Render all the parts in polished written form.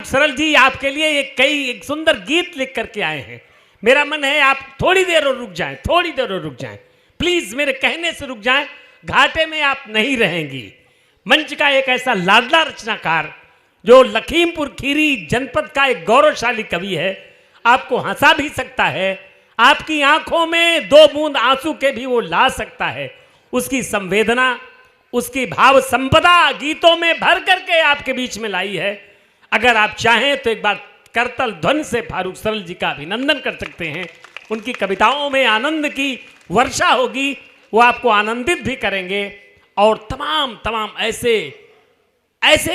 सरल जी आपके लिए एक सुंदर गीत लिख करके आए हैं। मेरा मन है आप थोड़ी देर और रुक जाएं, थोड़ी देर और रुक जाएं, प्लीज मेरे कहने से रुक जाएं, घाटे में आप नहीं रहेंगी। मंच का एक ऐसा लाडला रचनाकार जो लखीमपुर खीरी जनपद का एक गौरवशाली कवि है, आपको हंसा भी सकता है, आपकी आंखों में दो बूंद आंसू के भी वो ला सकता है। उसकी संवेदना, उसकी भाव संपदा गीतों में भर करके आपके बीच में लाई है। अगर आप चाहें तो एक बार करतल ध्वनि से फारूक सरल जी का अभिनंदन कर सकते हैं। उनकी कविताओं में आनंद की वर्षा होगी, वो आपको आनंदित भी करेंगे और तमाम ऐसे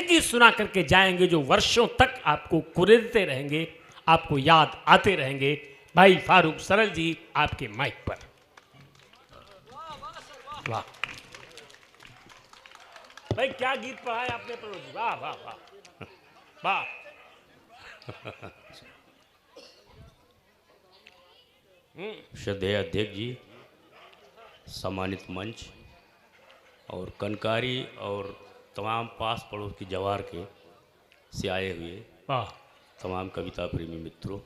गीत सुना करके जाएंगे जो वर्षों तक आपको कुरेदते रहेंगे, आपको याद आते रहेंगे। भाई फारूक सरल जी आपके माइक पर। वाह भाई, क्या गीत पढ़ा है आपने प्रभु जी, वाह वाह वाह वाह। श्रद्धेय अध्यक्ष जी, सम्मानित मंच और कनकारी और तमाम पास पड़ोस की जवार के से आए हुए तमाम कविता प्रेमी मित्रों,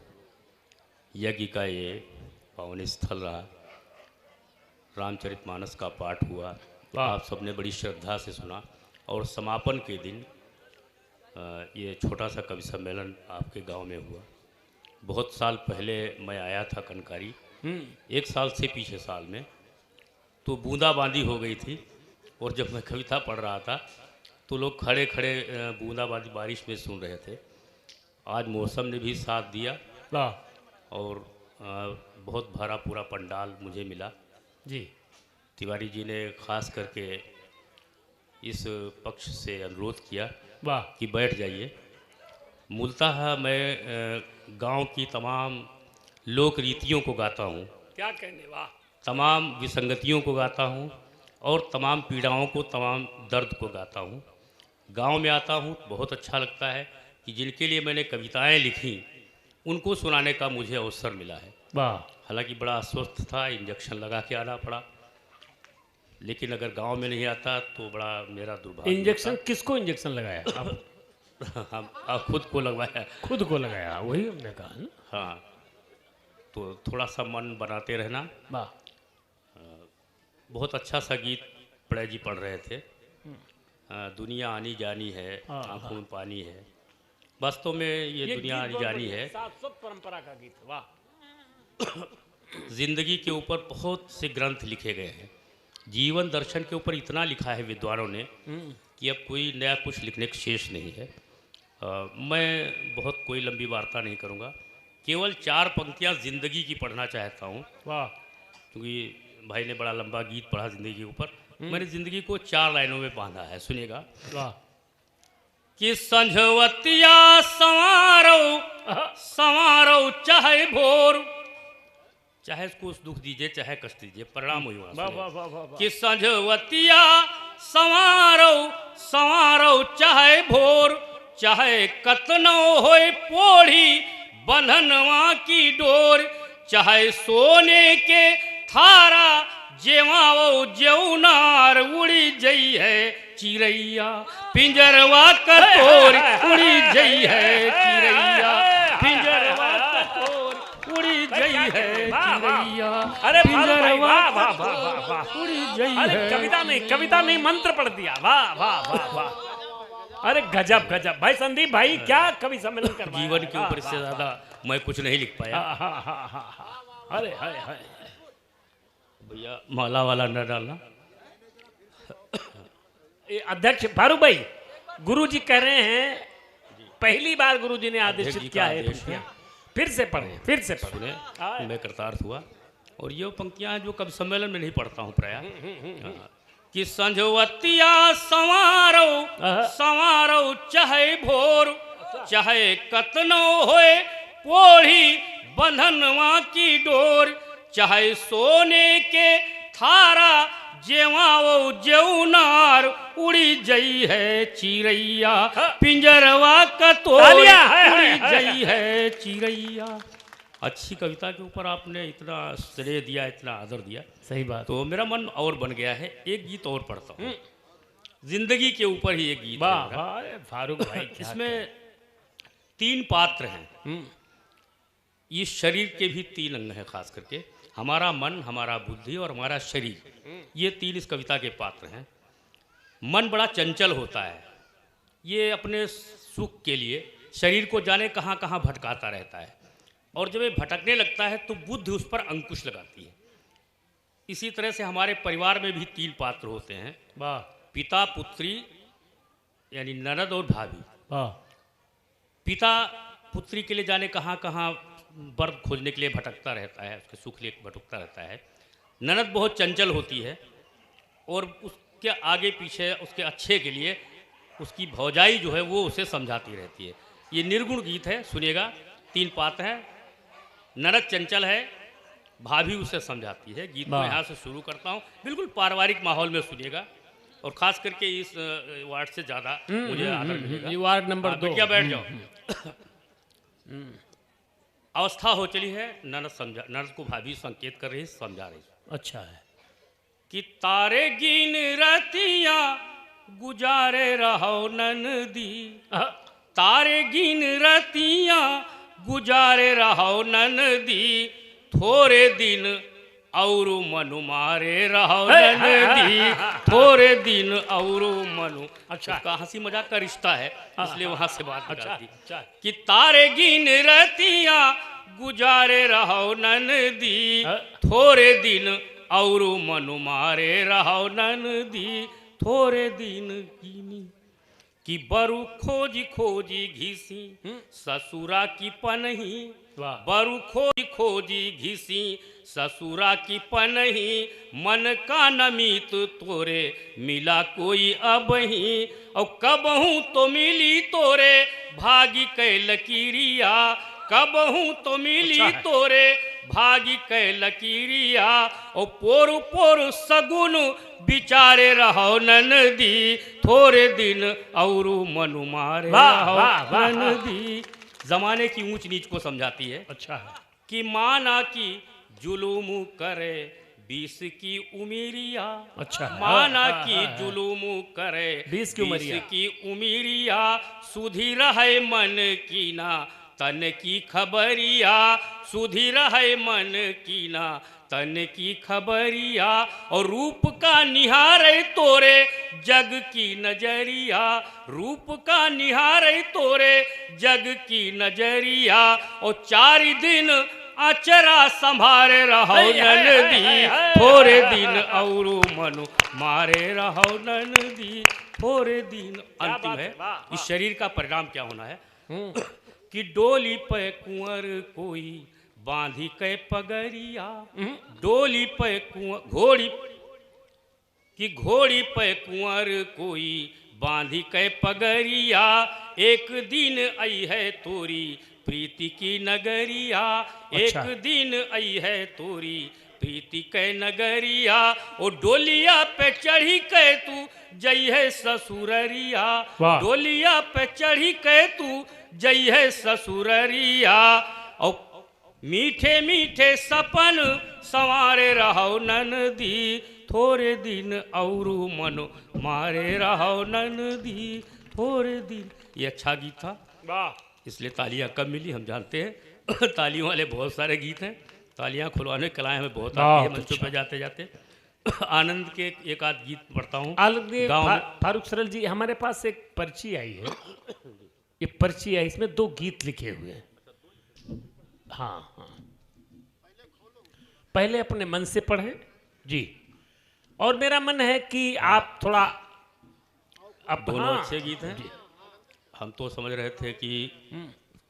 यज्ञ का ये पावन स्थल रहा, रामचरितमानस का पाठ हुआ, आप सबने बड़ी श्रद्धा से सुना और समापन के दिन ये छोटा सा कवि सम्मेलन आपके गांव में हुआ। बहुत साल पहले मैं आया था कनकारी, एक साल से पीछे साल में, तो बूंदाबांदी हो गई थी और जब मैं कविता पढ़ रहा था तो लोग खड़े खड़े बूंदाबांदी बारिश में सुन रहे थे। आज मौसम ने भी साथ दिया और बहुत भरा पूरा पंडाल मुझे मिला जी। तिवारी जी ने खास करके इस पक्ष से अनुरोध किया कि बैठ जाइए। मूलतः मैं गांव की तमाम लोक रीतियों को गाता हूँ, क्या कहने, वाह, तमाम विसंगतियों को गाता हूँ और तमाम पीड़ाओं को, तमाम दर्द को गाता हूँ। गांव में आता हूँ बहुत अच्छा लगता है कि जिनके लिए मैंने कविताएं लिखी उनको सुनाने का मुझे अवसर मिला है। हालांकि बड़ा अस्वस्थ था, इंजेक्शन लगा के आना पड़ा, लेकिन अगर गांव में नहीं आता तो बड़ा मेरा दुर्भाग्य। इंजेक्शन किसको इंजेक्शन लगाया आप खुद को लगवाया? खुद को लगाया, वही हमने कहा ना। हाँ, तो थोड़ा सा मन बनाते रहना। बहुत अच्छा सा गीत प्रणय जी पढ़ रहे थे, दुनिया आनी जानी है, आंखों में पानी है। वास्तव में ये दुनिया आनी जानी है, परंपरा का गीत, वाह। जिंदगी के ऊपर बहुत से ग्रंथ लिखे गए हैं, जीवन दर्शन के ऊपर इतना लिखा है विद्वानों ने कि अब कोई नया कुछ लिखने का शेष नहीं है। मैं बहुत कोई लंबी वार्ता नहीं करूँगा, केवल 4 पंक्तियाँ जिंदगी की पढ़ना चाहता हूँ। वाह, क्योंकि भाई ने बड़ा लंबा गीत पढ़ा जिंदगी के ऊपर, मैंने जिंदगी को 4 लाइनों में बांधा है, सुनिएगा। वाह। कि संझवतिया संवारो चाहे भोर, चाहे उसको दुख दीजिए चाहे कष्ट दीजिए, परिणाम हुई कि संझवतिया संवारो चाहे भोर, चाहे कतनो होए पोढ़ी बंधनवा की डोर, चाहे सोने के थारा जेवाओ जेउनार, उड़ी जई है चिड़ैया पिंजरवा कतोर, उड़ी जई है चिड़ैया पिंजरवा कतोर, उड़ी जई है चिड़ैया। अरे पिंजरवा उड़ी जई है। कविता नहीं मंत्र पढ़ दिया, वाह वाह वाह वाह। अरे गजब गजब भाई संदीप भाई, क्या कवि सम्मेलन कर जीवन के ऊपर से ज्यादा मैं कुछ नहीं लिख पाया। अरे हाय हाय भैया, माला वाला न डालना। अध्यक्ष फारूक भाई, गुरुजी कह रहे हैं, पहली बार गुरुजी ने आदेशित किया है पंक्तियां, फिर से पढ़े, फिर से पढ़े। मैं कृतार्थ हुआ और ये पंक्तियां जो कवि सम्मेलन में नहीं पढ़ता हूँ प्राय, कि संझवतिया संवारो चाहे भोर, चाहे कतनो होए पोढ़ी बंधनवा की डोर, चाहे सोने के थारा जेवाओ जेउनार, उड़ी जई है चिड़ैया पिंजरवा कतोर, उड़ी जई है चिड़ैया। अच्छी कविता के ऊपर आपने इतना श्रेय दिया, इतना आदर दिया, सही बात। तो मेरा मन और बन गया है, एक गीत और पढ़ता हूँ जिंदगी के ऊपर ही एक गीत। वाह फारूक भाई, इसमें तीन पात्र हैं। इस शरीर के भी तीन अंग हैं, खास करके हमारा मन, हमारा बुद्धि और हमारा शरीर, ये तीन इस कविता के पात्र हैं। मन बड़ा चंचल होता है, ये अपने सुख के लिए शरीर को जाने कहाँ कहाँ भटकाता रहता है, और जब ये भटकने लगता है तो बुद्धि उस पर अंकुश लगाती है। इसी तरह से हमारे परिवार में भी तीन पात्र होते हैं, वाह, पिता पुत्री यानी ननद और भाभी। वाह, पिता पुत्री के लिए जाने कहाँ कहाँ वर खोजने के लिए भटकता रहता है, उसके सुख लिए भटकता रहता है। ननद बहुत चंचल होती है और उसके आगे पीछे उसके अच्छे के लिए उसकी भौजाई जो है वो उसे समझाती रहती है। ये निर्गुण गीत है, सुनिएगा। तीन पात्र हैं, ननद चंचल है, भाभी उसे समझाती है। गीत को यहाँ से शुरू करता हूँ, बिल्कुल पारिवारिक माहौल में सुनिएगा, और खास करके इस वार्ड से ज़्यादा मुझे आदर मिलेगा। ये वार्ड नंबर 2। क्या बैठ जाओ। अवस्था हो चली है, ननद को भाभी संकेत कर रही, समझा रही। अच्छा है कि तारे गिन रतिया गुजारे रहो ननदी, तारे गिन रतिया गुजारे रहो ननदी, थोड़े दिन और मनु मारे रहो ननदी, थोड़े दिन और मनु। अच्छा, उसका हंसी मजाक का रिश्ता है, इसलिए वहां से बात निकलती। अच्छा, कि तारे गिन रतिया गुजारे रहो ननदी, थोड़े दिन और मनु मारे रहो ननदी, थोड़े दिन गिनी। कि बरु खोजी खोजी घिसी ससुरा की पनही, बरु खोजी खोजी घिसी ससुरा की पनही, मन का नमित तोरे मिला कोई अबही, और कबहू तो मिली तोरे भागी कै लकीरिया, कबहू तो मिली तोरे भागी कै लकीरिया, और पोरु पोरु सगुन बिचारे रहो ननदी, थोड़े दिन और मनु मारे रहो ननदी। जमाने की ऊंच नीच को समझाती है। अच्छा है कि माना की जुलूम करे 20 की उमिरिया, अच्छा, माना की जुलूम करे 20 की उमिरिया, सुधी रहे मन की ना तन की खबरिया, सुधी रहे मन की ना तन की खबरिया, और रूप का निहारे तोरे जग की नजरिया, रूप का निहारे तोरे जग की नजरिया, और 4 दिन आचरा संभारे रहो ननदी, थोड़े दिन और मनु मारे रहो ननदी, थोड़े दिन। अंतिम है, इस शरीर का परिणाम क्या होना है। कि डोली पे कुंवर कोई बांधी कै पगरिया, डोली पे कुंवर घोड़ी, कि घोड़ी पे कुंवर कोई बांधी कै पगरिया, एक दिन आई है तोरी प्रीति की नगरिया, अच्छा। एक दिन आई है तोरी प्रीति कै नगरिया, ओ डोलिया पे चढ़ी कै तू जई है ससुररिया, डोलिया पे चढ़ी कै तू जई है ससुररिया, और मीठे मीठे सपन संवारे रहो ननदी, थोड़े दिन और मनो मारे रहो ननदी, थोड़े दिन। ये अच्छा गीत था, वाह, इसलिए तालियां कब मिली हम जानते हैं। तालियों वाले बहुत सारे गीत हैं, तालियां खुलवाने कलाएं हमें बहुत आती है मंचों पर जाते जाते। आनंद के एक आध गीत पढ़ता हूँ। फारूक सरल जी, हमारे पास एक पर्ची आई है, ये पर्ची है, इसमें 2 गीत लिखे हुए हैं। हाँ हाँ, पहले अपने मन से पढ़ें जी, और मेरा मन है कि आप थोड़ा अब दोनों अच्छे गीत हैं। हम तो समझ रहे थे कि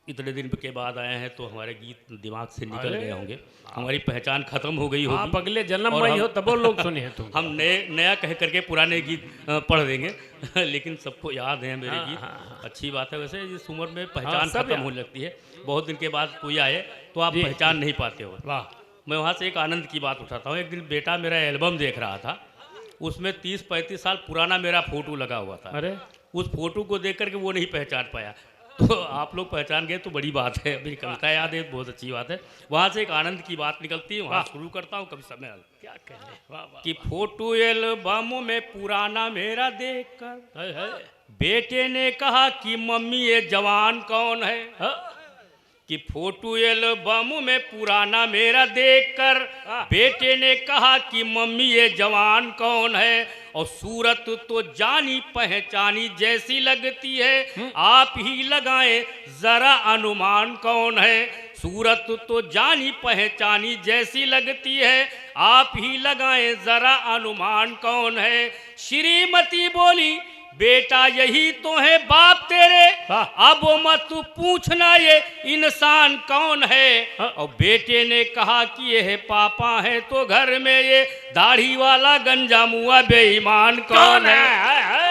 इतने दिन के बाद आए हैं तो हमारे गीत दिमाग से निकल गए होंगे, हमारी पहचान खत्म हो गई होगी। आप अगले जन्म में हो तब लोग सुने हैं तुम। हम नया कह करके पुराने गीत पढ़ देंगे, लेकिन सबको याद है मेरे गीत। अच्छी बात है, वैसे इस उम्र में पहचान खत्म होने लगती है, बहुत दिन के बाद कोई आए तो आप पहचान नहीं पाते हो। वाह, मैं वहाँ से एक आनंद की बात उठाता हूँ। एक दिन बेटा मेरा एल्बम देख रहा था, उसमें 30-35 साल पुराना मेरा फोटो लगा हुआ था। अरे, उस फोटो को देख करके वो नहीं पहचान पाया, तो आप लोग पहचान गए तो बड़ी बात है। मेरी कविता याद है, बहुत अच्छी बात है। वहाँ से एक आनंद की बात निकलती है, वहाँ शुरू करता हूँ कभी समय क्या कहने। कि फोटो एल्बम में पुराना मेरा देखकर बेटे ने कहा कि मम्मी ये जवान कौन है, कि फोटो एल्बम में पुराना मेरा देखकर बेटे ने कहा कि मम्मी ये जवान कौन है, और सूरत तो जानी पहचानी जैसी लगती है, आप ही लगाएं जरा अनुमान कौन है। सूरत तो जानी पहचानी जैसी लगती है, आप ही लगाएं जरा अनुमान कौन है। श्रीमती बोली बेटा यही तो है बाप तेरे, अब मत पूछना ये इंसान कौन है। और बेटे ने कहा कि ये है पापा है, तो घर में ये दाढ़ी वाला गंजा मुआ बेईमान कौन है।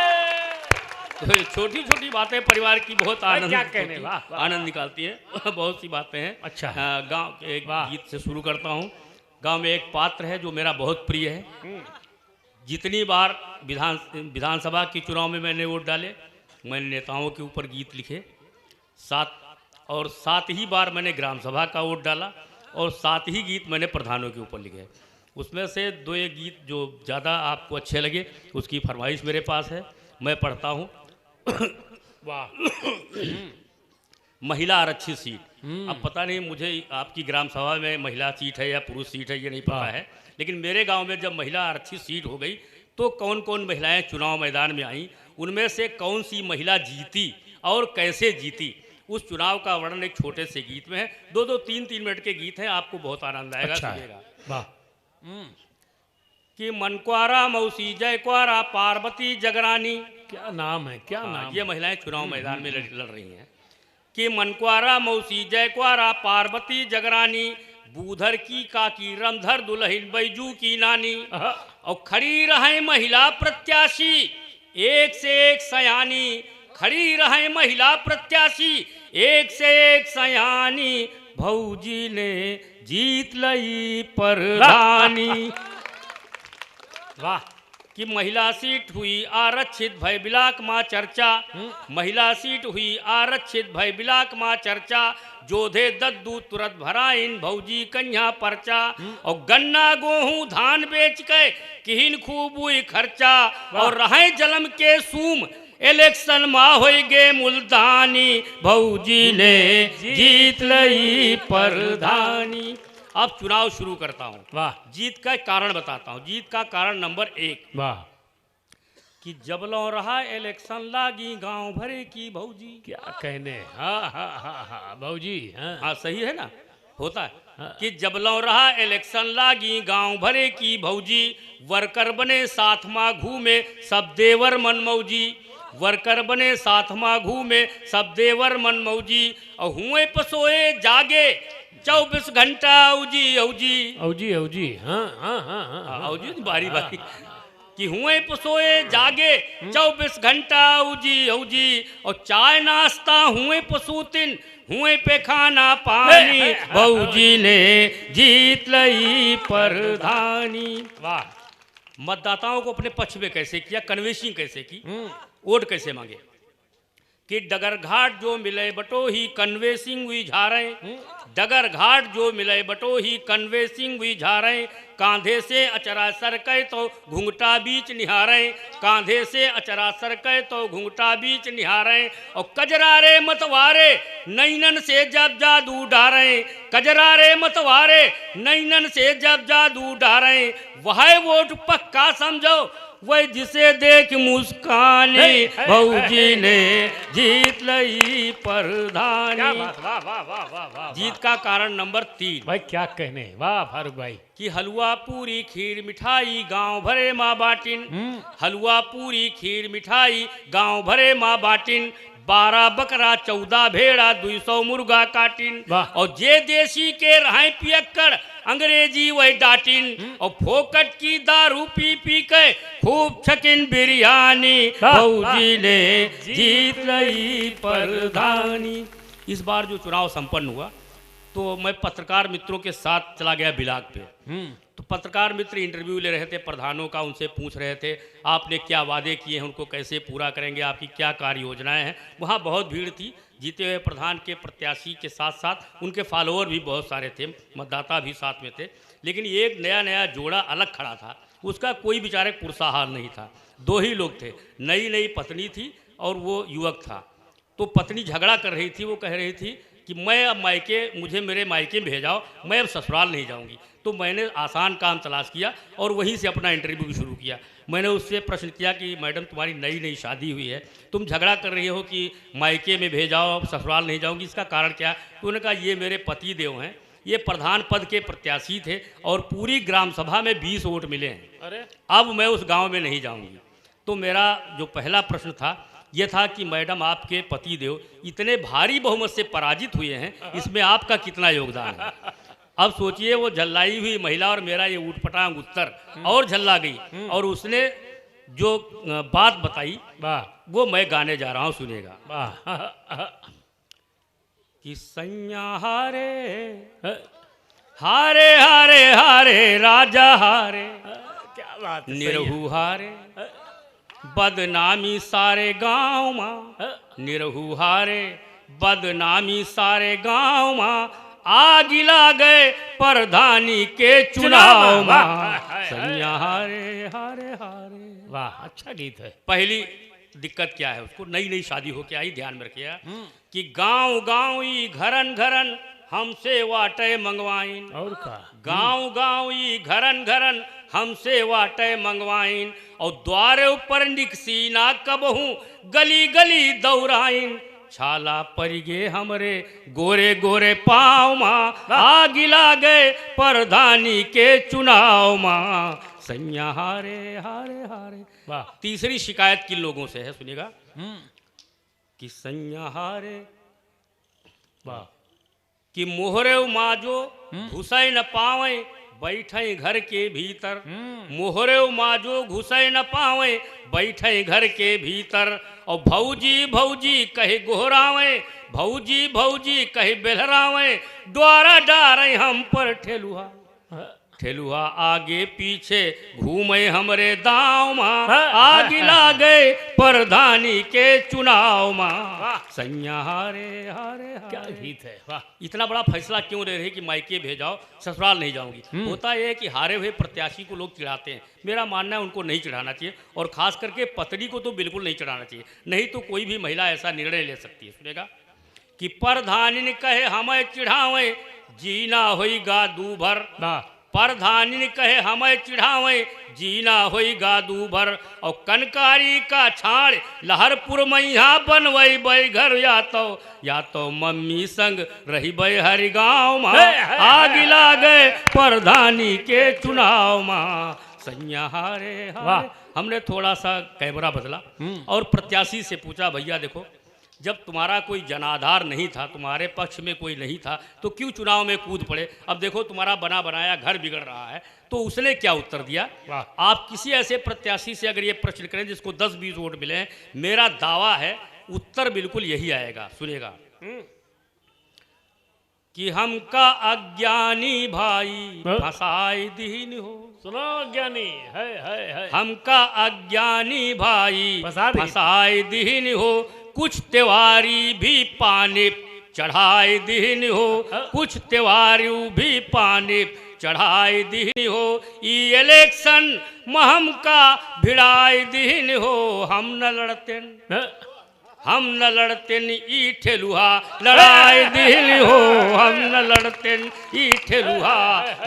तो छोटी छोटी बातें परिवार की बहुत आनंद निकालती हैं। बहुत सी बातें हैं। अच्छा, गांव के एक गीत से शुरू करता हूँ। गांव में एक पात्र है जो मेरा बहुत प्रिय है। जितनी बार विधानसभा के चुनाव में मैंने वोट डाले, मैंने नेताओं के ऊपर गीत लिखे, सात ही बार मैंने ग्राम सभा का वोट डाला, और 7 ही गीत मैंने प्रधानों के ऊपर लिखे। उसमें से 2 एक गीत जो ज़्यादा आपको अच्छे लगे उसकी फरमाइश मेरे पास है, मैं पढ़ता हूँ। वाह। महिला आरक्षित सीट। अब पता नहीं मुझे आपकी ग्राम सभा में महिला सीट है या पुरुष सीट है ये नहीं पता है, लेकिन मेरे गांव में जब महिला आरक्षित सीट हो गई तो कौन कौन महिलाएं चुनाव मैदान में आई, उनमें से कौन सी महिला जीती और कैसे जीती, उस चुनाव का वर्णन एक छोटे से गीत में है। 2-2, 3-3 मिनट के गीत हैं, आपको बहुत आनंद आएगा। अच्छा, सुनिएगा। वाह। कि मनक्वारा मौसी जयक्वारा पार्वती जगरानी, क्या नाम है, क्या नाम। ये महिलाएं चुनाव मैदान में लड़ रही हैं। कि मनक्वारा मौसी जयक्वारा पार्वती जगरानी, बूधर की काकी रमधर दुल्हन बैजू की नानी, और खड़ी रहे महिला प्रत्याशी एक से एक सयानी, खड़ी रहे महिला प्रत्याशी एक से एक सयानी, भौजी ने जीत लई प्रधानी। वाह। कि महिला सीट हुई आरक्षित भय बिलाक माँ चर्चा, महिला सीट हुई आरक्षित भय बिलाक माँ चर्चा, जोधे दद्दू तुरंत भराइन भौजी कन्या पर्चा, और गन्ना गेहूं धान बेच के किहिन खूब हुई खर्चा, और रहे जलम के सूम इलेक्शन मा हो गे मुल्तानी, भौजी ने जीत लई प्रधानी। अब चुनाव शुरू करता हूँ। वाह। जीत का कारण बताता हूँ। जीत का कारण नंबर 1, वाह, कि जबलों रहा इलेक्शन लागी गांव भरे की भौजी। क्या कहने। हाँ हाँ हाँ हाँ भौजी। हाँ सही है ना, होता है। कि जबलों रहा इलेक्शन लागी गांव भरे की भौजी, वर्कर बने साथ माँ घूमे सब देवर मन मौजी, वर्कर बने साथ माँ घूमे सब देवर मन मौजी, और हुए पसोए जागे 24 घंटा औजी औजी औजी औजी। हाँ हाँ हाँ हाँ औजी बारी बारी। कि हुए पसोए जागे 24 घंटा औजी औजी, और चाय नाश्ता हुए पसूतिन हुए पे खाना पानी, भौजी ने जीत लई प्रधानी। वाह। मतदाताओं को अपने पक्ष में कैसे किया, कन्वेंसिंग कैसे की, वोट कैसे मांगे। कि डगर घाट जो मिले बटो ही कन्वेंसिंग हुई झारे, डगर घाट जो मिले बटो ही कन्वेंसिंग हुई झारे, कांधे से अचरा सरके तो घुंघटा बीच निहारे, कांधे से अचरा सरके तो घुंघटा बीच निहारे, और कजरारे मतवारे नैनन से जब जादू डारे, कजरारे मतवारे नैनन से जब जादू डारे, वह वोट पक्का समझो वह जिसे देख मुस्कानी, भौजी ने जीत लई प्रधानी। जीत का कारण नंबर 3। भाई क्या कहने। वाह फारूक भाई। कि हलवा पूरी खीर मिठाई गांव भरे माँ बाटिन, हलवा पूरी खीर मिठाई गांव भरे माँ बाटिन, 12 बकरा 14 भेड़ा 200 मुर्गा काटिन, और जे देसी के रहे पियक्कड़ अंग्रेजी वही डाटिन, और फोकट की दारू पी पी के खूब छकिन बिरयानी, भौजी ने जीत लई प्रधानी। इस बार जो चुनाव संपन्न हुआ तो मैं पत्रकार मित्रों के साथ चला गया बिलाक पे। तो पत्रकार मित्र इंटरव्यू ले रहे थे प्रधानों का, उनसे पूछ रहे थे आपने क्या वादे किए हैं, उनको कैसे पूरा करेंगे, आपकी क्या कार्य योजनाएं हैं। वहाँ बहुत भीड़ थी। जीते हुए प्रधान के प्रत्याशी के साथ साथ उनके फॉलोअर भी बहुत सारे थे, मतदाता भी साथ में थे। लेकिन एक नया जोड़ा अलग खड़ा था, उसका कोई बेचारे पुरसा हाल नहीं था। 2 ही लोग थे, नई नई पत्नी थी और वो युवक था। तो पत्नी झगड़ा कर रही थी, वो कह रही थी कि मैं अब मायके, मुझे मेरे मायके में भेजाओ, मैं अब ससुराल नहीं जाऊंगी। तो मैंने आसान काम तलाश किया और वहीं से अपना इंटरव्यू शुरू किया। मैंने उससे प्रश्न किया कि मैडम तुम्हारी नई नई शादी हुई है, तुम झगड़ा कर रही हो कि मायके में भेजाओ, ससुराल नहीं जाऊंगी, इसका कारण क्या? तो उन्होंने कहा ये मेरे पति देव हैं, ये प्रधान पद के प्रत्याशी थे और पूरी ग्राम सभा में 20 वोट मिले हैं। अरे अब मैं उस गांव में नहीं जाऊंगी। तो मेरा जो पहला प्रश्न था ये था कि मैडम आपके पति देव इतने भारी बहुमत से पराजित हुए हैं, इसमें आपका कितना योगदान है? अब सोचिए वो झल्लाई हुई महिला और मेरा ये ऊटपटांग उत्तर और झल्ला गई और उसने जो बात बताई वाह वो मैं गाने जा रहा हूँ, सुनेगा। वाह कि सैया हारे हारे हारे हारे राजा हारे, क्या बात है, सही है। निरहु हारे बदनामी सारे गांव मां, निरहु हारे बदनामी सारे गांव मां, आग ला गए प्रधानी के चुनाव मां, सैया हारे हारे हारे। वाह अच्छा गीत है। पहली दिक्कत क्या है, उसको नई नई शादी होके आई, ध्यान में रखिएगा कि गांव गांव ई घरन घरन हमसे वाटे मंगवाइन, और का गांव गांव ई घरन घरन हमसे वाटे मंगवाइन, और द्वारे ऊपर निकसीना कबहू गली गली दौड़ाइन, छाला पड़ गे हमरे गोरे गोरे पाँव माँ, आग ला गए प्रधानी के चुनाव माँ, सैया हारे हारे हारे। वाह तीसरी शिकायत किन लोगों से है, सुनिएगा कि सैया हारे वाह कि मोहरे माजो घुसै न पावे बैठे घर के भीतर, मोहरे माजो घुसै न पावे बैठे घर के भीतर, और भौजी भौजी कहे गोहरावे, भौजी भौजी कहे बेलहरावे, द्वारा डारे हम पर ठेलुहा, ठेलुहा आगे पीछे घूमे हमरे दाव माँ, आग ला गए प्रधानी के चुनाव माँ, सैया हारे हारे क्या हारे। गीत है। वाह इतना बड़ा फैसला क्यों ले रहे कि मायके भेजाओ, ससुराल नहीं जाऊंगी? होता यह है कि हारे हुए प्रत्याशी को लोग चिढ़ाते हैं। मेरा मानना है उनको नहीं चढ़ाना चाहिए, और खास करके पत्नी को तो बिल्कुल नहीं चढ़ाना चाहिए, नहीं तो कोई भी महिला ऐसा निर्णय ले सकती है। सुनेगा कि प्रधानी कहे हमें चिढ़ावे, जीना होईगा दूभर, वाह प्रधानी कहे हमें चिढ़ावे, जीना होईगा दूभर, और कनकारी का छाड़ लहरपुर मैया बनवई बई घर, या तो मम्मी संग रही बई हरि गाँव माँ, आग ला गए प्रधानी के चुनाव माँ, सैया हारे हारे। हमने थोड़ा सा कैमरा बदला और प्रत्याशी से पूछा, भैया देखो जब तुम्हारा कोई जनाधार नहीं था, तुम्हारे पक्ष में कोई नहीं था, तो क्यों चुनाव में कूद पड़े? अब देखो तुम्हारा बना बनाया घर बिगड़ रहा है। तो उसने क्या उत्तर दिया? आप किसी ऐसे प्रत्याशी से अगर ये प्रश्न करें जिसको 10-20 वोट मिले हैं, मेरा दावा है उत्तर बिल्कुल यही आएगा। सुनेगा कि हमका अज्ञानी भाई फसाई दीन हो, सुनो ज्ञानी है हमका अज्ञानी भाई फसा दी। फसाई दीन हो, कुछ त्योहारी भी पानी चढ़ाई दीन हो, कुछ त्योहारी भी पानी चढ़ाई दीन हो, ई इलेक्शन महम का भिड़ाई दीन हो, हम न लड़ते हम न लड़ते ई ठेलुहा लड़ाई दीन हो, हम न लड़ते ई ठेलुहा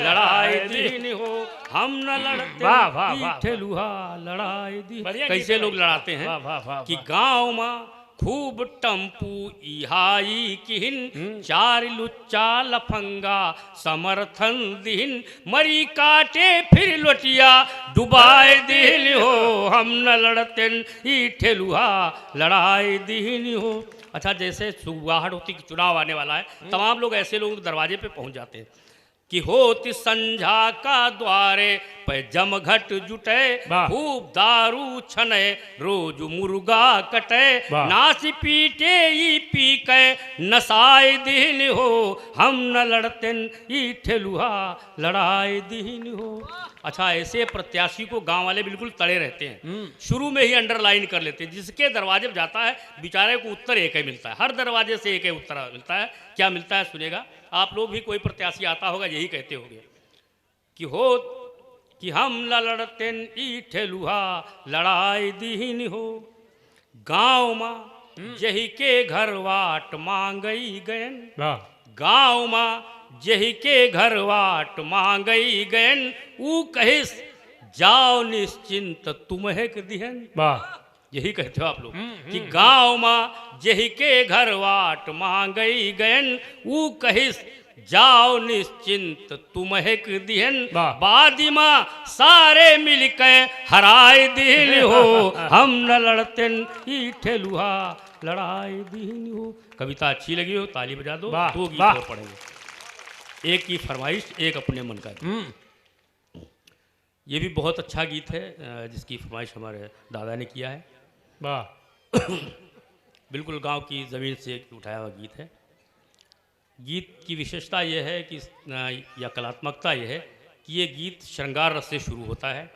लड़ाई दीन हो, हम न लड़ते ई ठेलुहा लड़ाई दीन। कैसे लोग लड़ाते हैं कि गांव में खूब टम्पू इहाई किहिन, चार लुच्चा लफंगा समर्थन दिहिन, मरी काटे फिर लोटिया डुबाए दिहिन हो, हम न लड़ते ई ठेलुहा लड़ाई दिहिन हो। अच्छा, जैसे गुवाहाटी की चुनाव आने वाला है, तमाम लोग ऐसे लोग दरवाजे पे पहुंच जाते हैं कि होती संझा का द्वारे पे जमघट जुटे, खूब दारू छने रोज मुर्गा कटे, नासी पीटे ई पी के नसाई दीन हो, हम न लड़ते ई ठेलुहा लड़ाई दीन हो। अच्छा, ऐसे प्रत्याशी को गांव वाले बिल्कुल तड़े रहते हैं, शुरू में ही अंडरलाइन कर लेते हैं। जिसके दरवाजे पर जाता है बेचारे को उत्तर एक ही मिलता है, हर दरवाजे से एक ही उत्तर मिलता है। क्या मिलता है सुनेगा, आप लोग भी कोई प्रत्याशी आता होगा यही कहते होंगे कि हम न लड़ते ई ठेलुहा लड़ाई दीन हो, गाँव माँ जही के घर वाट मांगई गयन, वाह गाँव माँ जही के घर वाट मांगई गयन, ऊ कहिस जाओ निश्चिंत तुम्हें दिहन। वाह यही कहते हो आप लोग कि गाँव माँ जही के घर वाट मांगई गयन, ऊ कहिस जाओ निश्चिंत तुम्हें दिहन। वाह। बादी माँ सारे मिलके हराए दिल हो, हम न लड़ते ही ठेलुहा लड़ाई दीन हो। कविता अच्छी लगी हो ताली बजा दो। वाह, दो गीत वाह। और पढ़ेंगे, एक की फरमाइश एक अपने मन का गीत। ये भी बहुत अच्छा गीत है जिसकी फरमाइश हमारे दादा ने किया है। वाह बिल्कुल गांव की ज़मीन से उठाया हुआ गीत है। गीत की विशेषता यह है कि या कलात्मकता यह है कि ये गीत श्रृंगार रस से शुरू होता है,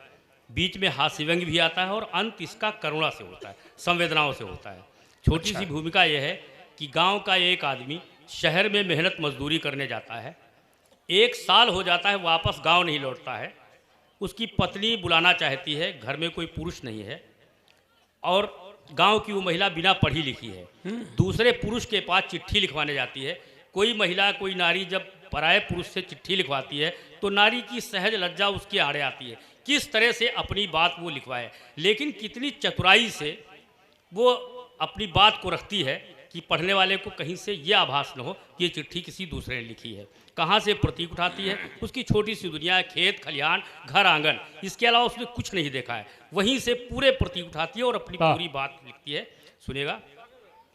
बीच में हास्य व्यंग्य भी आता है और अंत इसका करुणा से होता है, संवेदनाओं से होता है। छोटी सी भूमिका यह है कि गांव का एक आदमी शहर में मेहनत मजदूरी करने जाता है, 1 साल हो जाता है, वापस गांव नहीं लौटता है। उसकी पत्नी बुलाना चाहती है, घर में कोई पुरुष नहीं है और गांव की वो महिला बिना पढ़ी लिखी है, दूसरे पुरुष के पास चिट्ठी लिखवाने जाती है। कोई महिला कोई नारी जब पराये पुरुष से चिट्ठी लिखवाती है तो नारी की सहज लज्जा उसके आड़े आती है, किस तरह से अपनी बात वो लिखवाए, लेकिन कितनी चतुराई से वो अपनी बात को रखती है कि पढ़ने वाले को कहीं से ये आभास न हो कि ये चिट्ठी किसी दूसरे ने लिखी है। कहाँ से प्रतीक उठाती है, उसकी छोटी सी दुनिया है, खेत खलिहान घर आंगन, इसके अलावा उसने कुछ नहीं देखा है, वहीं से पूरे प्रतीक उठाती है और अपनी पूरी बात लिखती है। सुनेगा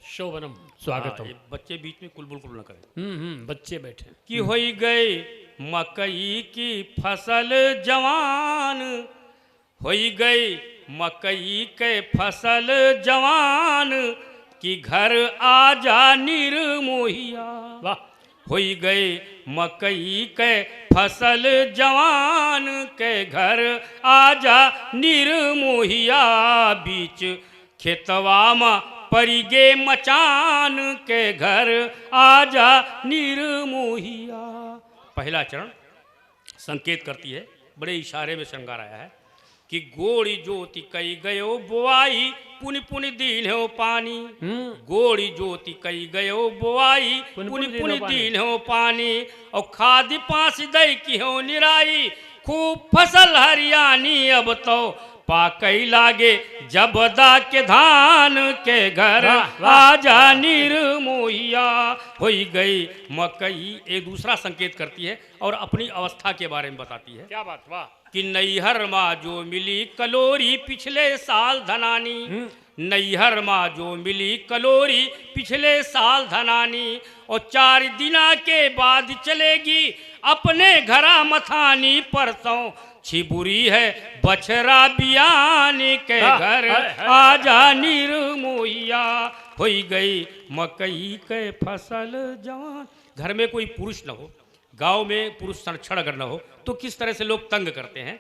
शोभनम स्वागतम। ये बच्चे बीच में कुलबुल कुल न करें। बच्चे बैठे कि होई गए मकई की फसल जवान, होई गई मकई के फसल जवान, कि घर आजा निर्मोहिया। वाह होई गए मकई के फसल जवान, के घर आजा निर्मोहिया, बीच खेतवा में परी गे मचान, के घर आजा निर्मोहिया। पहला चरण संकेत करती है, बड़े इशारे में श्रृंगार आया है कि गोड़ी ज्योति कई गयो बोआई, पुनि पुनि दीन हो पानी। गोड़ी ज्योति कई गयो बोआई, पुनि पुनि दीन हो पानी, और खाद पास दई की हो निराई, खूब फसल हरियाणी। अब तो पाकई लागे जबदा के धान, के घर आजा निर्मोहिया। होई गई मकई एक दूसरा संकेत करती है और अपनी अवस्था के बारे में बताती है। क्या बात, वाह। कि नैहर माँ जो मिली कलोरी पिछले साल धनानी, नैहर माँ जो मिली कलोरी पिछले साल धनानी, और 4 दिना के बाद चलेगी अपने घरा मथानी। परसों छिबुरी है बछरा बियान, के घर आजा निर्मोहिया। होई गई मकई के फसल जवान। घर में कोई पुरुष न हो, गांव में पुरुष संरक्षण अगर न हो तो किस तरह से लोग तंग करते हैं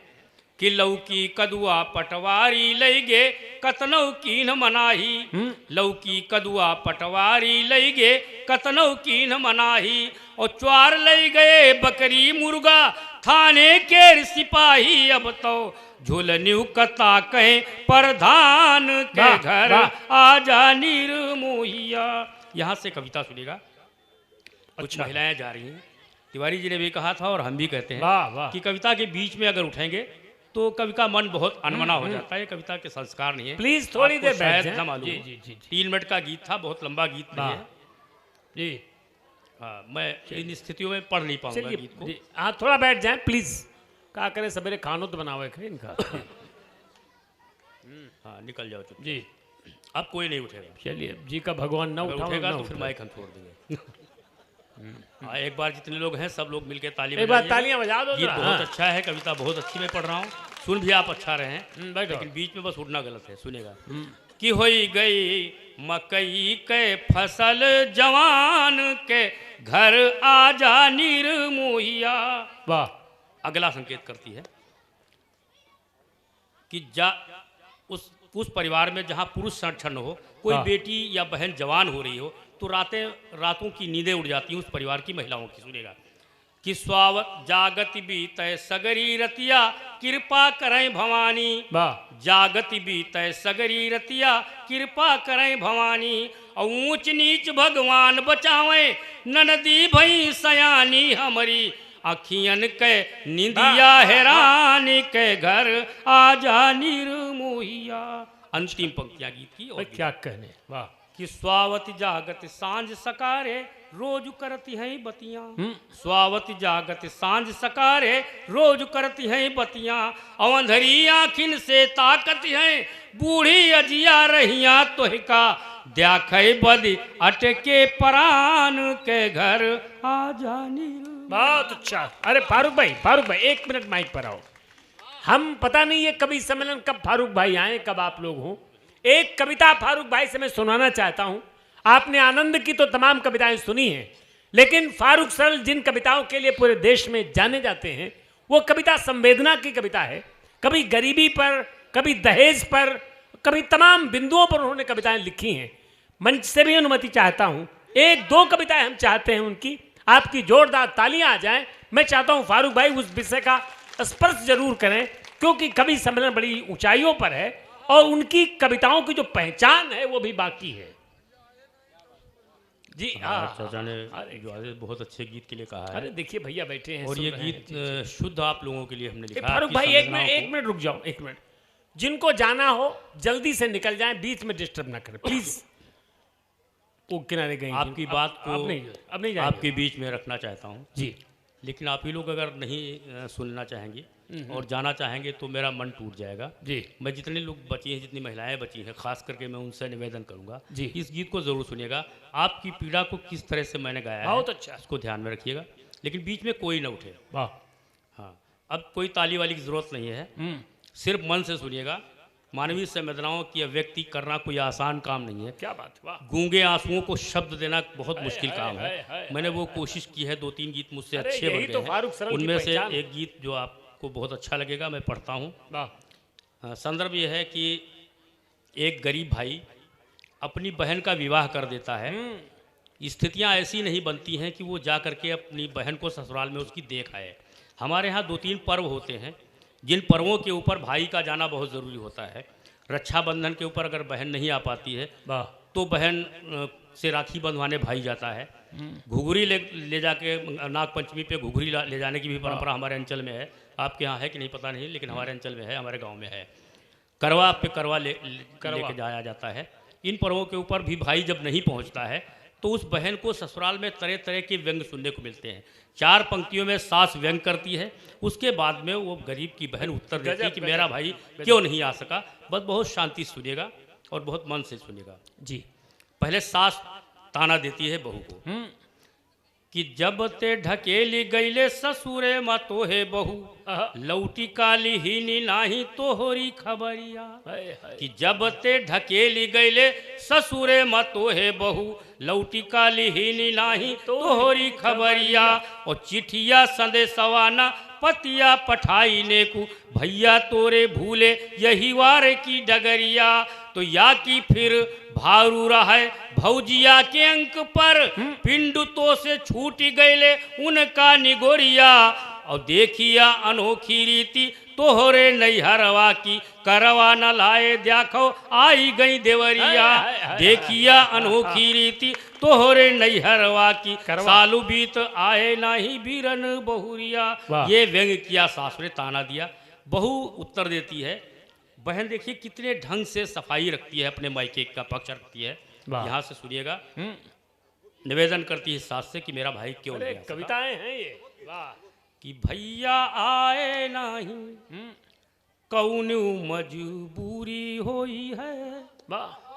कि लौकी कदुआ पटवारी लई गे कतनौ कीन मनाही। लौकी कदुआ पटवारी लई गे कतनौ कीन मनाही, और च्वार लई गए बकरी मुर्गा थाने के सिपाही। अब तो झोलन्यू कता कहे प्रधान, के घर आजा निर्मोहिया। यहाँ से कविता सुनेगा। कुछ महिलाएं जा रही हैं, तिवारी जी ने भी कहा था और हम भी कहते हैं कि कविता के बीच में अगर उठेंगे तो कवि का मन बहुत अनमना हो जाता है। कविता के संस्कार नहीं है। प्लीज थोड़ी देर शायद बैठ न मालूम। जी, जी, जी, 3 मिनट का गीत था, बहुत लंबा गीत नहीं है जी। हाँ, मैं इन स्थितियों में पढ़ नहीं पाऊंगा गीत को। हाँ, थोड़ा बैठ जाएं प्लीज। क्या करें, सवेरे खानो तो बनावे खे इनका। हाँ, निकल जाओ चुप जी। अब कोई नहीं उठेगा। चलिए, जी का भगवान न अगर उठेगा तो फिर उठाओ। माइक हम छोड़ देंगे। हाँ, एक बार जितने लोग हैं सब लोग मिलकर ताली एक बार बजाइए। तालियां बजा दो गीत जरा। बहुत हाँ। अच्छा है, कविता बहुत अच्छी मैं पढ़ रहा हूँ, सुन भी आप अच्छा रहे हैं, बैठो। लेकिन बीच में बस उठना गलत है। सुनेगा कि होई गई मकई के फसल जवान, के घर आजा निर्मोहिया। वाह। अगला संकेत करती है कि उस परिवार में जहाँ पुरुष संरक्षण हो, कोई बेटी या बहन जवान हो रही हो तो रातों की नींदें उड़ जाती हैं उस परिवार की महिलाओं की। सुनेगा कि स्वावत जागति बीतय सगरी रतिया कृपा करें भवानी। वाह। जागति बीतय सगरी रतिया कृपा करें भवानी। और ऊंच नीच भगवान बचावें ननदी भई सयानी हमारी। अखियन के निंदिया हैरान के घर आजा निर्मोहिया। अंतिम पंक्तियां गीत की। और क्या कहने। वाह। कि स्वावती जागत सांझ सकारे रोज करती हैं बतियां। स्वावती जागत सांझ सकारे रोज करती हैं बतियां। अवंधरी आखिन से ताकत हैं बूढ़ी अजिया रहिया तोहिका। देखे बद अटके परान के घर आ जानी। बहुत अच्छा। अरे फारूक भाई एक मिनट माइक पर आओ। हम पता नहीं ये कवि सम्मेलन कब फारूक भाई आए, कब आप लोग हों। एक कविता फारूक भाई से मैं सुनाना चाहता हूं। आपने आनंद की तो तमाम कविताएं सुनी हैं, लेकिन फारूक सरल जिन कविताओं के लिए पूरे देश में जाने जाते हैं वो कविता संवेदना की कविता है। कभी गरीबी पर, कभी दहेज पर, कभी तमाम बिंदुओं पर उन्होंने कविताएं लिखी हैं। मंच से भी अनुमति चाहता हूं, एक दो कविताएं हम चाहते हैं उनकी, आपकी जोरदार तालियां आ जाएं। मैं चाहता हूं फारूक भाई उस विषय का स्पर्श जरूर करें, क्योंकि कवि सम्मेलन बड़ी ऊंचाइयों पर है और उनकी कविताओं की जो पहचान है वो भी बाकी है। जी चाचा ने जो आज बहुत अच्छे गीत के लिए कहा है। अरे देखिए भैया बैठे हैं और ये गीत शुद्ध आप लोगों के लिए हमने लिखा। फारूक भाई एक मिनट रुक जाओ, एक मिनट। जिनको जाना हो जल्दी से निकल जाएं, बीच में डिस्टर्ब ना करें प्लीज। वो किनारे गए। आपकी बात को अब नहीं आपके बीच में रखना चाहता हूँ जी, लेकिन आप ही लोग अगर नहीं सुनना चाहेंगे और जाना चाहेंगे तो मेरा मन टूट जाएगा जी। मैं जितने लोग बची हैं, जितनी महिलाएं बची हैं, खास करके मैं उनसे निवेदन करूंगा जी, इस गीत को जरूर सुनिएगा। आपकी पीड़ा को किस तरह से मैंने गाया बहुत है, अच्छा, इसको ध्यान में रखिएगा, लेकिन बीच में कोई ना उठे। वाह। हाँ, अब कोई ताली वाली की जरूरत नहीं है, सिर्फ मन से सुनिएगा। मानवीय संवेदनाओं की अभिव्यक्ति करना कोई आसान काम नहीं है। क्या बात, वाह। गूंगे आंसुओं को शब्द देना बहुत मुश्किल काम है। मैंने वो कोशिश की है, 2-3 गीत मुझसे अच्छे बन गए हैं। उनमें से एक गीत जो आपको बहुत अच्छा लगेगा मैं पढ़ता हूँ। संदर्भ ये है कि एक गरीब भाई अपनी बहन का विवाह कर देता है। स्थितियाँ ऐसी नहीं बनती हैं कि वो जा करके अपनी बहन को ससुराल में उसकी देख आए। हमारे यहाँ 2-3 पर्व होते हैं जिन पर्वों के ऊपर भाई का जाना बहुत ज़रूरी होता है। रक्षाबंधन के ऊपर अगर बहन नहीं आ पाती है तो बहन से राखी बंधवाने भाई जाता है। घुघरी ले जाके नाग पंचमी पे घुघरी ले जाने की भी परंपरा हमारे अंचल में है। आपके यहाँ है कि नहीं पता नहीं, लेकिन हमारे अंचल में है, हमारे गांव में है। करवा पे करवा लेके जाया जाता है। इन पर्वों के ऊपर भी भाई जब नहीं पहुँचता है तो उस बहन को ससुराल में तरह तरह के व्यंग सुनने को मिलते हैं। 4 पंक्तियों में सास व्यंग करती है, उसके बाद में वो गरीब की बहन उत्तर देती है कि मेरा भाई क्यों नहीं आ सका। बस बहुत शांति से सुनिएगा और बहुत मन से सुनिएगा जी। पहले सास ताना देती है बहू को कि जब ते ढकेली गईले ससुरे मा तोहे बहू, लौटी काली ही नाही तोहरी खबरिया। कि जब ते ढकेली गईले ससुरे मा तोहे बहू, लौटी काली ही नाही तोहरी खबरिया। और चिठिया संदेशवाना पतिया पठाई ने को, भैया तोरे भूले यही वार की डगरिया। तो या कि फिर भारू रहा भौजिया के अंक पर, पिंडु तो से छूट गए उनका निगोरिया। और देखिया अनोखी रीति तोहरे नैहरवा की, करवा न लाए देखो आई गई देवरिया। देखिया अनोखी रीति तोहरे नैहरवा की, सालू बीत आए नहीं बीरन बहुरिया। ये व्यंग किया, सास ने ताना दिया। बहू उत्तर देती है। बहन देखिए कितने ढंग से सफाई रखती है, अपने मायके का पक्ष रखती है। यहाँ से सुनिएगा। निवेदन करती है सास से कि मेरा भाई क्यों नहीं आ सका। कविताएं हैं ये, वाह। कि भैया आए नहीं कौन मजबूरी होई है,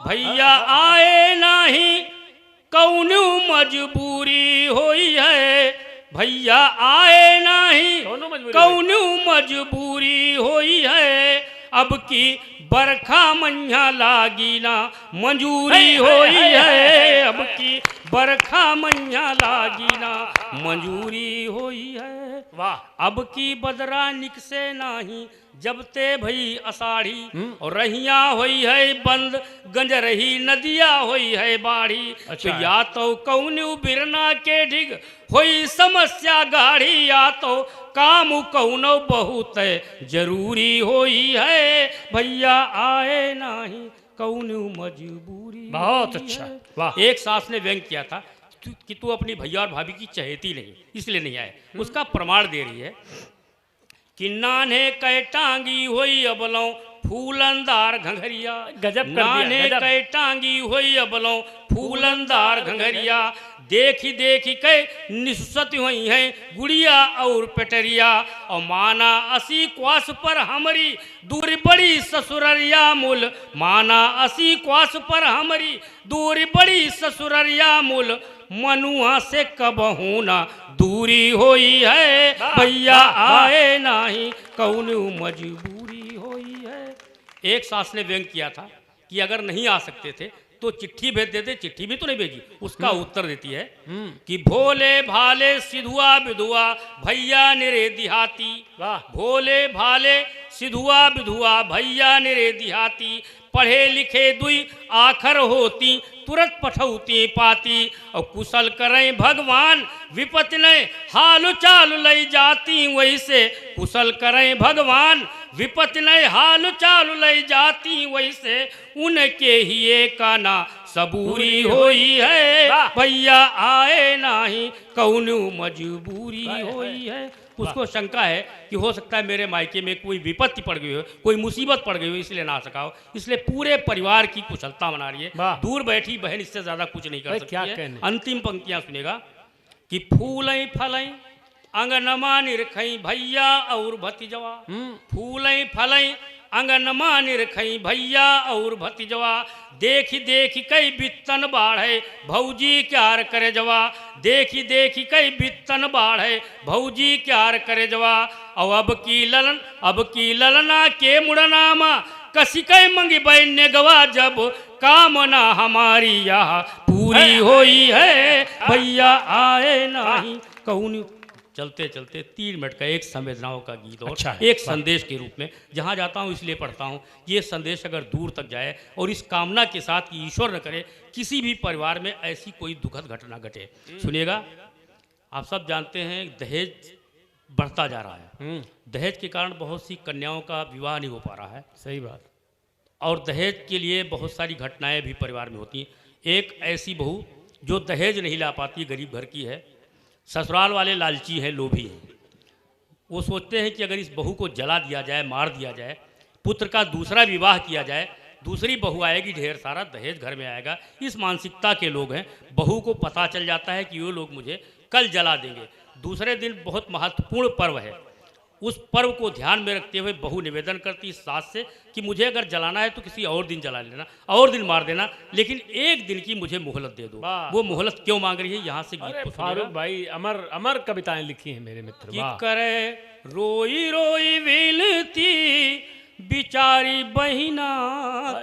भैया आए नहीं कौन मजबूरी होई है। भैया आए नहीं कौन मजबूरी होई है। अब की बरखा मैया लागी ना मंजूरी होई है। अब की बरखा मैया लागी ना मंजूरी होई है। वाह। अब की बदरा निकसे नाही जब ते भई अषाढ़ी और रहिया होई है बंद गंज रही नदिया होई है बाढ़ी। अच्छा तो या तो कौनु बिरना के ढिग होई समस्या गाढ़ी, या तो काम कौनो बहुत जरूरी होई है, भैया आए नहीं कौनु मजबूरी। बहुत होई अच्छा, है। वाह। एक सास ने व्यंग किया था कि तू अपनी भैया और भाभी की चहेती नहीं, इसलिए नहीं आए। उसका प्रमाण दे रही है कि नाने कै टांगी होई अबलों फूलंदार घंघरिया, गजब कर दिया, नाने गजब। कै टांगी होई अबलों फूलंदार घंघरिया, देखी देखी कै निसत हुई है गुड़िया और पेटरिया। और माना असी क्वास पर हमारी दूर बड़ी ससुररिया मूल, माना असी क्वास पर हमारी दूर बड़ी ससुररिया मूल, मनुआ से कबहू ना दूरी होई है, भैया आए नहीं कौनु मजबूरी होई है। एक सास ने व्यंग किया था कि अगर नहीं आ सकते थे तो चिट्ठी भेज देते, चिट्ठी भी तो नहीं भेजी। उसका उत्तर देती है कि भोले भाले सिधुआ विधुआ भैया निरे दिहाती, वाह। भोले भाले सिधुआ विधुआ भैया निरे दिहाती, पढ़े लिखे दुई आखर होती तुरंत पठौती पाती। और कुशल करें भगवान विपत्ति ने हाल चाल लई जाती, वैसे कुशल करें भगवान विपत्ति ने हाल चाल लई जाती, वैसे उनके ही का ना सबूरी होई है, भैया आए नहीं कौनु मजबूरी होई है। उसको शंका है कि हो सकता है मेरे मायके में कोई विपत्ति पड़ गई हो, कोई मुसीबत पड़ गई हो, इसलिए ना आ सका हो। इसलिए पूरे परिवार की कुशलता मना रही है। दूर बैठी बहन इससे ज्यादा कुछ नहीं कर सकती है। अंतिम पंक्तियां सुनेगा कि फूलई फलई अंगनमा निरखई भैया और भतीजवा, फूलई फलई अंगनमा निरखई भैया और भतीजवा, देखी देखी कई बित्तन बाढ़े भौजी क्यार करे जवा, देखी देखी कई बित्तन बाढ़े भौजी क्यार करे जवा। और अब की ललना के मुड़नामा कसी कई मंगी बैन्य गवा, जब कामना हमारी यहाँ पूरी होई है, भैया आए नहीं कौन। चलते चलते 3 मिनट का एक संवेदनाओं का गीत और अच्छा एक संदेश के रूप में जहाँ जाता हूँ इसलिए पढ़ता हूँ। ये संदेश अगर दूर तक जाए और इस कामना के साथ कि ईश्वर न करे किसी भी परिवार में ऐसी कोई दुखद घटना घटे। सुनिएगा, आप सब जानते हैं दहेज बढ़ता जा रहा है। दहेज के कारण बहुत सी कन्याओं का विवाह नहीं हो पा रहा है। सही बात। और दहेज के लिए बहुत सारी घटनाएं भी परिवार में होती हैं। एक ऐसी बहू जो दहेज नहीं ला पाती, गरीब घर की है, ससुराल वाले लालची हैं, लोभी हैं। वो सोचते हैं कि अगर इस बहू को जला दिया जाए, मार दिया जाए, पुत्र का दूसरा विवाह किया जाए, दूसरी बहू आएगी, ढेर सारा दहेज घर में आएगा। इस मानसिकता के लोग हैं। बहू को पता चल जाता है कि ये लोग मुझे कल जला देंगे। दूसरे दिन बहुत महत्वपूर्ण पर्व है, उस पर्व को ध्यान में रखते हुए बहू निवेदन करती सास से कि मुझे अगर जलाना है तो किसी और दिन जला लेना, और दिन मार देना, लेकिन एक दिन की मुझे मोहलत दे दो। वो मोहलत क्यों मांग रही है, यहाँ से गीत को फारूक भाई अमर अमर कविताएं लिखी हैं मेरे मित्र। कि करे रोई रोई विनती बिचारी बहिना,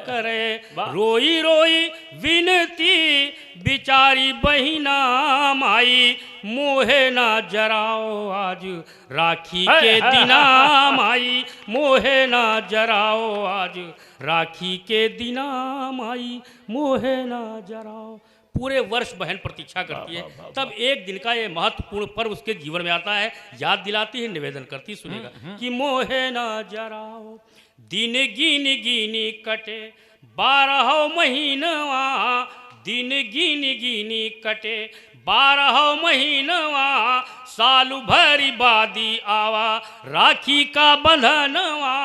करे रोई रोई विनती बिचारी बहिना, माई मोहे ना जराओ आज राखी के दिना, माई मोहे ना जराओ आज राखी के दिना, माई मोहे ना जराओ। पूरे वर्ष बहन प्रतीक्षा करती है, तब एक दिन का ये महत्वपूर्ण पर्व उसके जीवन में आता है, याद दिलाती है, निवेदन करती। सुनेगा कि मोहे ना जराओ दिन गिन गिनी कटे 12 महीनवा, दिन गिन गिनी कटे 12 महीनवा, साल भरी बादी आवा राखी का बंधनवा।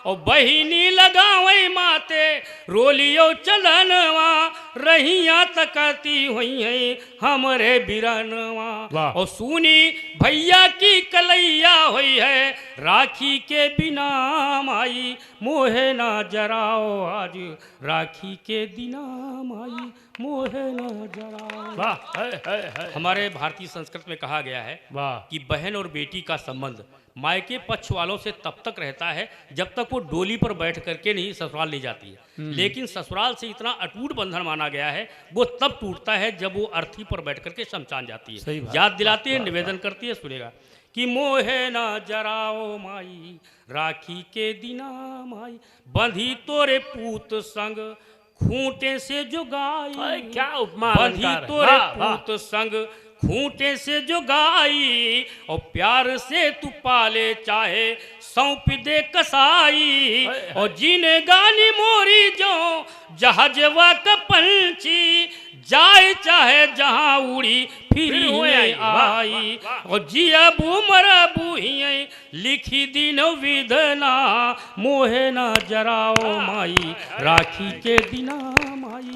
और बहिनी लगावे माते रोलियो चलनवा, रहिया तकती हुई है हमरे बिरनवा। और सुनी भैया की कलैया हुई है राखी के बिना, माई मोहे ना जराओ आज राखी के दिना, माई मोहे ना जराओ। वाह। हमारे भारतीय संस्कृत में कहा गया है कि बहन और बेटी का संबंध मायके पक्ष वालों से तब तक रहता है जब तक वो डोली पर बैठ करके नहीं ससुराल नहीं जाती है। लेकिन ससुराल से इतना अटूट बंधन माना गया है, वो तब टूटता है जब वो अर्थी पर बैठ करके शमशान जाती है। याद दिलाती है, निवेदन करती है। सुनेगा कि मोहे ना जराओ माई राखी के दिना माई, बंधी तोरे पूत संग खूंटे से जो गाई, क्या उपमा बंधी अलंकार है। तोरे वाह, वाह। पूत संग खूंटे से जो गाई, और प्यार से तू पाले चाहे सौंप दे कसाई, और जीने गानी मोरी जो जहाजवा का पंछी, जाए चाहे जहां उड़ी फिर हुए आई। वाह, आई, और जिया बू मरा बू ही लिखी दिन विधना, मोहे ना जराओ माई राखी के दिना माई।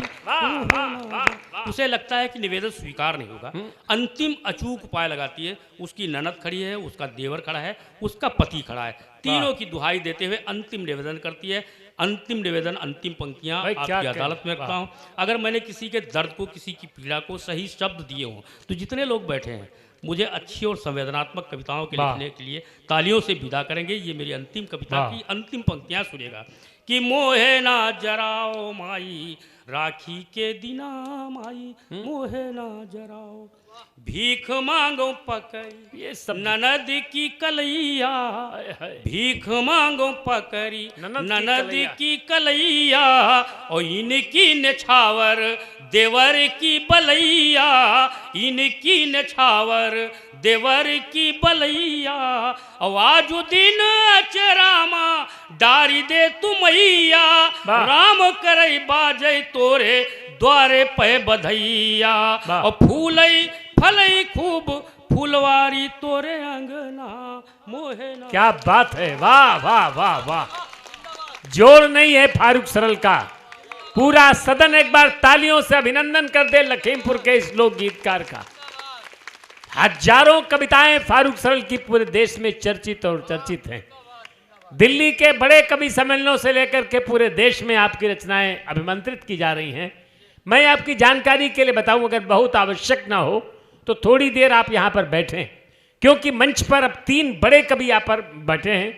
उसे लगता है कि निवेदन स्वीकार नहीं होगा, अंतिम अचूक उपाय लगाती है। उसकी ननद खड़ी है, उसका देवर खड़ा है, उसका पति खड़ा है, तीनों की दुहाई देते हुए अंतिम निवेदन करती है। अंतिम निवेदन, अंतिम पंक्तियां भाई, क्या आपकी कहें। अदालत में रखता हूं। अगर मैंने किसी के दर्द को, किसी की पीड़ा को सही शब्द दिए हों, तो जितने लोग बैठे हैं मुझे अच्छी और संवेदनात्मक कविताओं के वाह। लिखने के लिए तालियों से विदा करेंगे। ये मेरी अंतिम कविता वाह। की अंतिम पंक्तियां सुनेगा कि मोहे ना जराओ माई राखी के दिना माई, मोहे ना जराओ, भीख मांगो पकड़ी ये सब ननद की कलैया, भीख मांगो पकड़ी ननद की कलैया, और इनकी नछावर देवर की बलैया, इनकी नछावर देवर की बलैया, और आज दिन अचरामा डारी दे तुमैया, राम करे बाजे तोरे द्वारे पे बधैया, और फूलई फलई खूब फुलवारी तोरे अंगना, मोहे ना। क्या बात है, वाह वाह वाह वाह। जोर नहीं है फारूक सरल का, पूरा सदन एक बार तालियों से अभिनंदन कर दे लखीमपुर के इस लोक गीतकार का। हजारों कविताएं फारूक सरल की पूरे देश में चर्चित और चर्चित हैं। दिल्ली के बड़े कवि सम्मेलनों से लेकर के पूरे देश में आपकी रचनाएं अभिमंत्रित की जा रही हैं। मैं आपकी जानकारी के लिए बताऊं, अगर बहुत आवश्यक ना हो तो थोड़ी देर आप यहां पर बैठें, क्योंकि मंच पर अब 3 बड़े कवि यहाँ पर बैठे हैं।